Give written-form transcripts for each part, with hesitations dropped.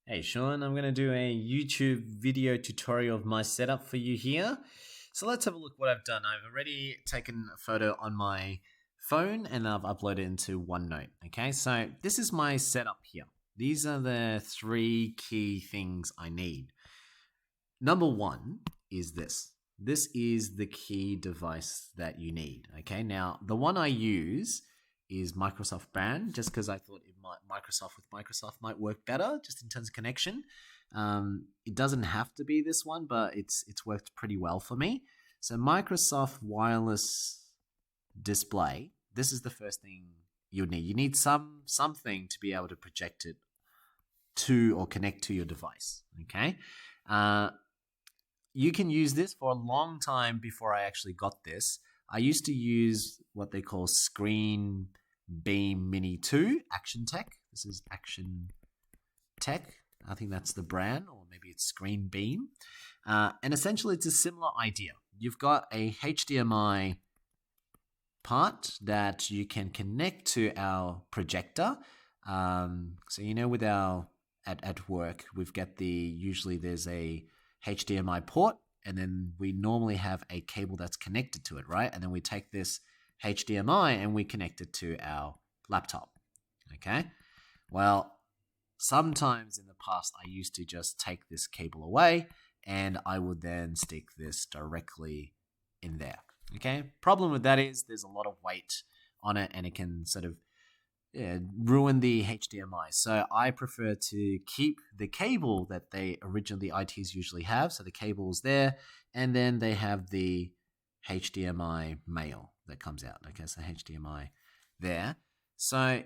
Hey Sean, I'm going to do a YouTube video tutorial of my setup for you here. So let's have a look what I've done. I've already taken a photo on my phone and I've uploaded it into OneNote. Okay, so this is my setup here. These are the three key things I need. Number one is this. This is the key device that you need. Okay, now the one I use is Microsoft brand, just because I thought Microsoft might work better, just in terms of connection. It doesn't have to be this one, but it's worked pretty well for me. So Microsoft wireless display. This is the first thing you need. You need something to be able to project it to or connect to your device. Okay. You can use this for a long time before I actually got this. I used to use what they call Screen Beam Mini 2, Action Tech. This is Action Tech. I think that's the brand, or maybe it's Screen Beam. And essentially, it's a similar idea. You've got a HDMI part that you can connect to our projector. So with our at work, we've got usually there's a HDMI port, and then we normally have a cable that's connected to it, right? And then we take this HDMI and we connect it to our laptop, okay? Well, sometimes in the past, I used to just take this cable away and I would then stick this directly in there, okay? Problem with that is there's a lot of weight on it and it can sort of ruin the HDMI. So I prefer to keep the cable that the ITs usually have. So the cable is there, and then they have the HDMI male that comes out. Okay, so HDMI there. So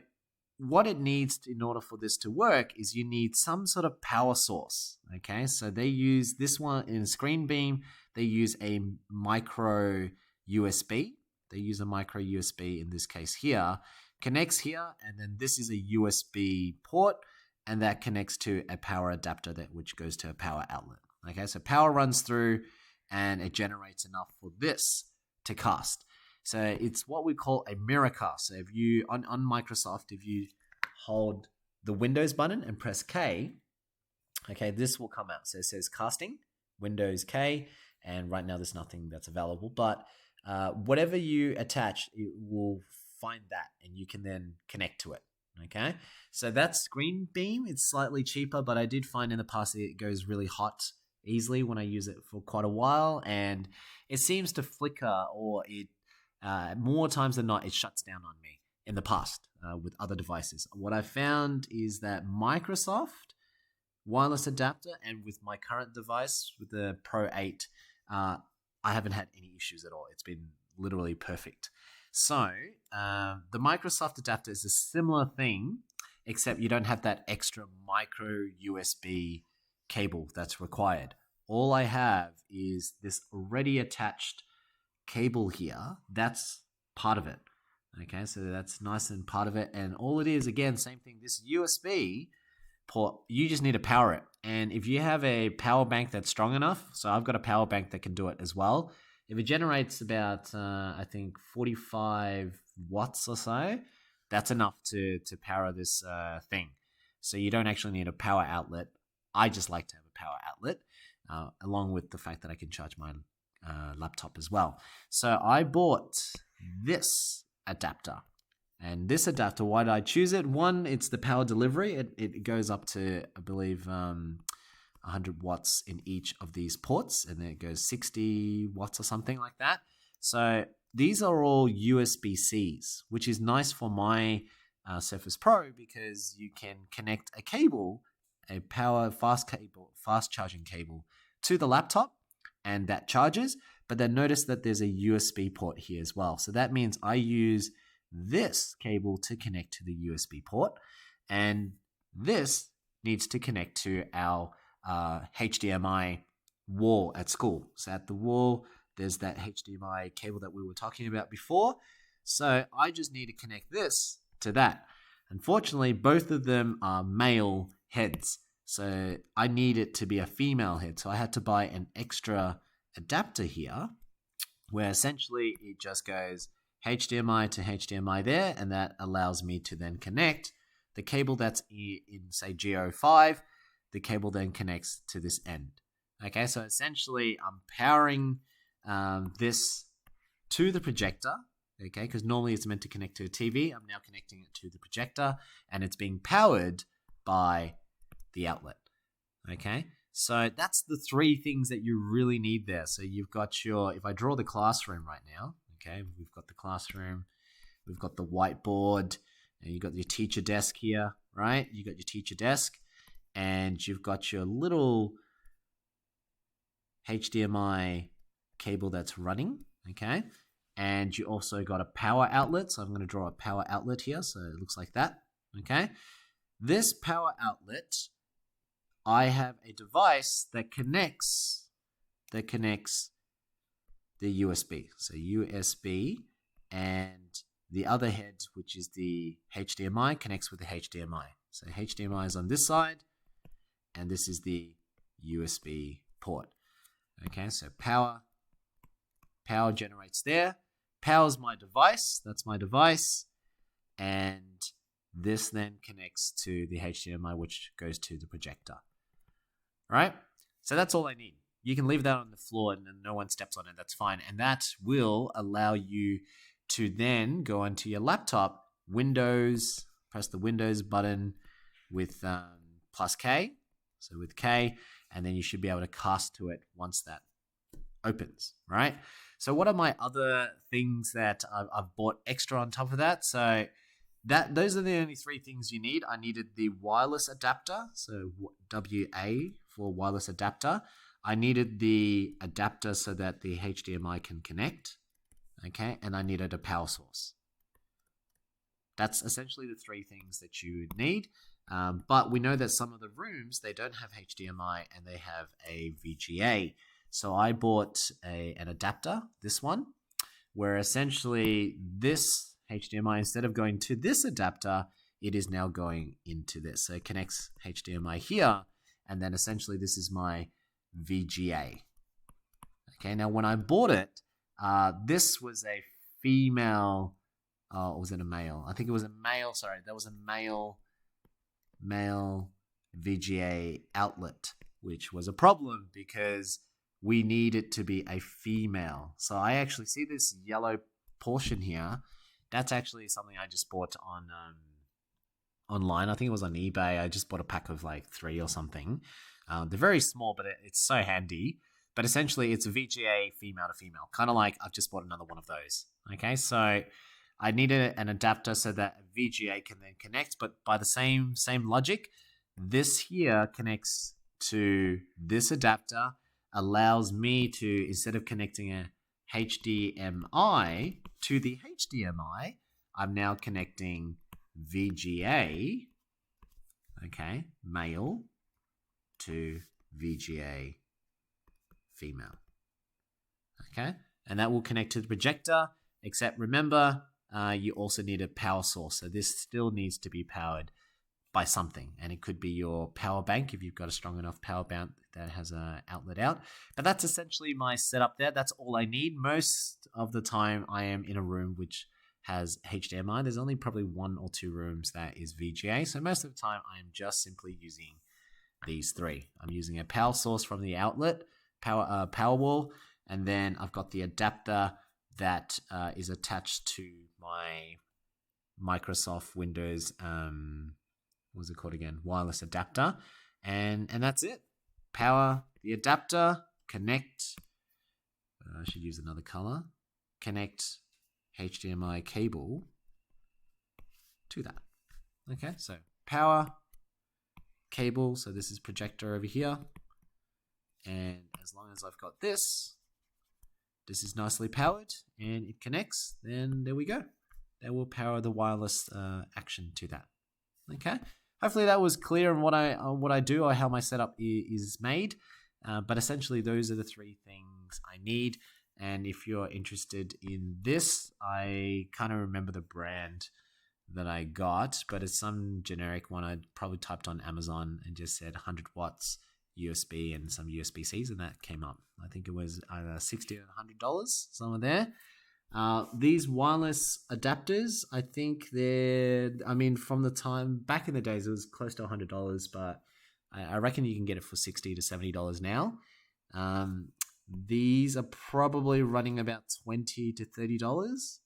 what it needs in order for this to work is you need some sort of power source. Okay, so they use this one in Screen Beam. They use a micro USB. They use a micro USB in this case here. Connects here, and then this is a USB port, and that connects to a power adapter which goes to a power outlet. Okay, so power runs through and it generates enough for this to cast. So it's what we call a mirror cast. So if you on Microsoft, if you hold the Windows button and press K, okay, this will come out. So it says casting, Windows K, and right now there's nothing that's available, but whatever you attach, it will find that and you can then connect to it. Okay, so that's Screen Beam. It's slightly cheaper, but I did find in the past it goes really hot easily when I use it for quite a while, and it seems to flicker, or it more times than not it shuts down on me in the past with other devices. What I found is that Microsoft wireless adapter, and with my current device with the Pro 8, I haven't had any issues at all. It's been literally perfect. So the Microsoft adapter is a similar thing, except you don't have that extra micro USB cable that's required. All I have is this already attached cable here. That's part of it. Okay, so that's nice and part of it. And all it is, again, same thing, this USB port, you just need to power it. And if you have a power bank that's strong enough, so I've got a power bank that can do it as well. If it generates about, I think, 45 watts or so, that's enough to power this thing. So you don't actually need a power outlet. I just like to have a power outlet, along with the fact that I can charge my laptop as well. So I bought this adapter. And this adapter, why did I choose it? One, it's the power delivery. It goes up to, I believe, 100 watts in each of these ports, and then it goes 60 watts or something like that. So these are all USB-Cs, which is nice for my Surface Pro, because you can connect a cable, a fast charging cable, to the laptop, and that charges. But then notice that there's a USB port here as well. So that means I use this cable to connect to the USB port, and this needs to connect to our HDMI wall at school. So at the wall, there's that HDMI cable that we were talking about before. So I just need to connect this to that. Unfortunately, both of them are male heads. So I need it to be a female head. So I had to buy an extra adapter here, where essentially it just goes HDMI to HDMI there, and that allows me to then connect the cable that's in say G05 the cable then connects to this end. Okay, so essentially I'm powering this to the projector, okay, because normally it's meant to connect to a TV. I'm now connecting it to the projector, and it's being powered by the outlet, okay? So that's the three things that you really need there. So you've got your, if I draw the classroom right now, okay, we've got the classroom, we've got the whiteboard, and you've got your teacher desk here, right? You got your teacher desk, and you've got your little HDMI cable that's running, okay? And you also got a power outlet. So I'm going to draw a power outlet here. So it looks like that, okay? This power outlet, I have a device that connects the USB. So USB, and the other head, which is the HDMI, connects with the HDMI. So HDMI is on this side, and this is the USB port. Okay, so power generates there, powers my device, that's my device, and this then connects to the HDMI, which goes to the projector. Right? So that's all I need. You can leave that on the floor and no one steps on it, that's fine. And that will allow you to then go onto your laptop, Windows, press the Windows button with plus K, so with K, and then you should be able to cast to it once that opens, right? So what are my other things that I've bought extra on top of that? So those are the only three things you need. I needed the wireless adapter, so WA for wireless adapter. I needed the adapter so that the HDMI can connect, okay? And I needed a power source. That's essentially the three things that you would need. But we know that some of the rooms, they don't have HDMI and they have a VGA. So I bought an adapter, this one, where essentially this HDMI, instead of going to this adapter, it is now going into this. So it connects HDMI here, and then essentially this is my VGA. Okay, now when I bought it, this was a female, or was it a male? I think it was a male, sorry, that was a male VGA outlet, which was a problem because we need it to be a female. So I actually see this yellow portion here. That's actually something I just bought on online. I think it was on eBay. I just bought a pack of like 3 or something. They're very small, but it's so handy. But essentially, it's a VGA female to female. Kind of like I've just bought another one of those. Okay, so I needed an adapter so that a VGA can then connect. But by the same logic, this here connects to this adapter, allows me to, instead of connecting a HDMI to the HDMI, I'm now connecting VGA, okay, male to VGA female. Okay, and that will connect to the projector, except remember, you also need a power source. So this still needs to be powered by something, and it could be your power bank if you've got a strong enough power bank that has an outlet out. But that's essentially my setup there. That's all I need. Most of the time I am in a room which has HDMI. There's only probably 1 or 2 rooms that is VGA. So most of the time I am just simply using these 3. I'm using a power source from the outlet, power wall, and then I've got the adapter that is attached to my Microsoft Windows, what was it called again? Wireless adapter. And that's it. Power the adapter, connect, I should use another color, connect HDMI cable to that. Okay, so power, cable, so this is projector over here. And as long as I've got this is nicely powered and it connects, then there we go. That will power the wireless action to that. Okay. Hopefully that was clear on what I do or how my setup is made. But essentially those are the 3 things I need. And if you're interested in this, I kind of remember the brand that I got, but it's some generic one. I probably typed on Amazon and just said 100 watts USB and some USB-Cs, and that came up. I think it was either $60 or $100, somewhere there. These wireless adapters, I think from the time back in the days, it was close to $100, but I reckon you can get it for $60 to $70 now. These are probably running about $20 to $30,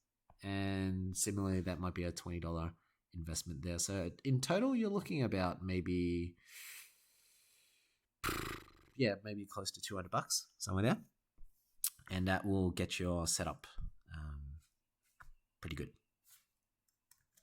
and similarly, that might be a $20 investment there. So in total, you're looking about maybe close to $200 somewhere there, and that will get your setup pretty good.